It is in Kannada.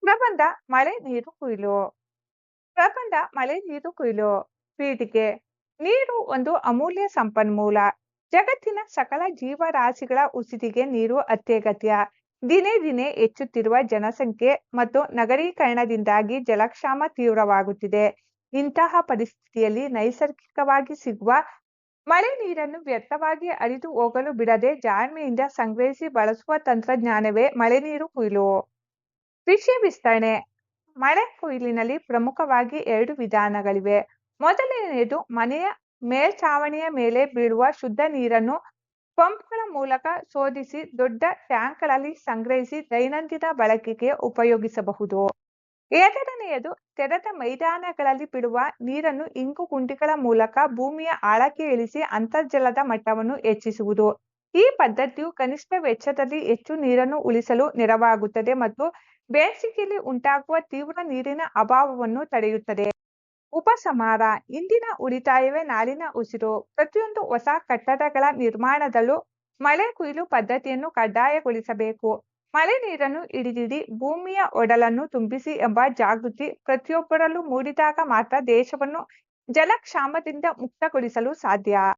ಪ್ರಬಂಧ ಮಳೆ ನೀರು ಕೊಯ್ಲು. ಪ್ರಬಂಧ ಮಳೆ ನೀರು ಕೊಯ್ಲು. ಪೀಠಿಕೆ. ನೀರು ಒಂದು ಅಮೂಲ್ಯ ಸಂಪನ್ಮೂಲ. ಜಗತ್ತಿನ ಸಕಲ ಜೀವರಾಶಿಗಳ ಉಸಿರಿಗೆ ನೀರು ಅತ್ಯಗತ್ಯ. ದಿನೇ ದಿನೇ ಹೆಚ್ಚುತ್ತಿರುವ ಜನಸಂಖ್ಯೆ ಮತ್ತು ನಗರೀಕರಣದಿಂದಾಗಿ ಜಲಕ್ಷಾಮ ತೀವ್ರವಾಗುತ್ತಿದೆ. ಇಂತಹ ಪರಿಸ್ಥಿತಿಯಲ್ಲಿ ನೈಸರ್ಗಿಕವಾಗಿ ಸಿಗುವ ಮಳೆ ನೀರನ್ನು ವ್ಯರ್ಥವಾಗಿ ಹರಿದು ಹೋಗಲು ಬಿಡದೆ ಜಾಣ್ಮೆಯಿಂದ ಸಂಗ್ರಹಿಸಿ ಬಳಸುವ ತಂತ್ರಜ್ಞಾನವೇ ಮಳೆ ನೀರು ಕೊಯ್ಲು. ವಿಷಯ ವಿಸ್ತರಣೆ. ಮಳೆ ಕೊಯ್ಲಿನಲ್ಲಿ ಪ್ರಮುಖವಾಗಿ 2 ವಿಧಾನಗಳಿವೆ. ಮೊದಲನೆಯದು ಮನೆಯ ಮೇಲ್ಛಾವಣಿಯ ಮೇಲೆ ಬೀಳುವ ಶುದ್ಧ ನೀರನ್ನು ಪಂಪ್ಗಳ ಮೂಲಕ ಶೋಧಿಸಿ ದೊಡ್ಡ ಟ್ಯಾಂಕ್ಗಳಲ್ಲಿ ಸಂಗ್ರಹಿಸಿ ದೈನಂದಿನ ಬಳಕೆಗೆ ಉಪಯೋಗಿಸಬಹುದು. ಎರಡನೆಯದು ತೆರೆದ ಮೈದಾನಗಳಲ್ಲಿ ಬಿಡುವ ನೀರನ್ನು ಇಂಗು ಗುಂಡಿಗಳ ಮೂಲಕ ಭೂಮಿಯ ಆಳಕ್ಕೆ ಇಳಿಸಿ ಅಂತರ್ಜಲದ ಮಟ್ಟವನ್ನು ಹೆಚ್ಚಿಸುವುದು. ಈ ಪದ್ಧತಿಯು ಕನಿಷ್ಠ ವೆಚ್ಚದಲ್ಲಿ ಹೆಚ್ಚು ನೀರನ್ನು ಉಳಿಸಲು ನೆರವಾಗುತ್ತದೆ ಮತ್ತು ಬೇಸಿಗೆಯಲ್ಲಿ ಉಂಟಾಗುವ ತೀವ್ರ ನೀರಿನ ಅಭಾವವನ್ನು ತಡೆಯುತ್ತದೆ. ಉಪಸಂಹಾರ. ಇಂದಿನ ಉಳಿತಾಯವೇ ನಾಳಿನ ಉಸಿರು. ಪ್ರತಿಯೊಂದು ಹೊಸ ಕಟ್ಟಡಗಳ ನಿರ್ಮಾಣದಲ್ಲೂ ಮಳೆ ಕೊಯ್ಲು ಪದ್ಧತಿಯನ್ನು ಕಡ್ಡಾಯಗೊಳಿಸಬೇಕು. ಮಳೆ ನೀರನ್ನು ಹಿಡಿದಿಡಿ ಭೂಮಿಯ ಒಡಲನ್ನು ತುಂಬಿಸಿ ಎಂಬ ಜಾಗೃತಿ ಪ್ರತಿಯೊಬ್ಬರಲ್ಲೂ ಮೂಡಿದಾಗ ಮಾತ್ರ ದೇಶವನ್ನು ಜಲಕ್ಷಾಮದಿಂದ ಮುಕ್ತಗೊಳಿಸಲು ಸಾಧ್ಯ.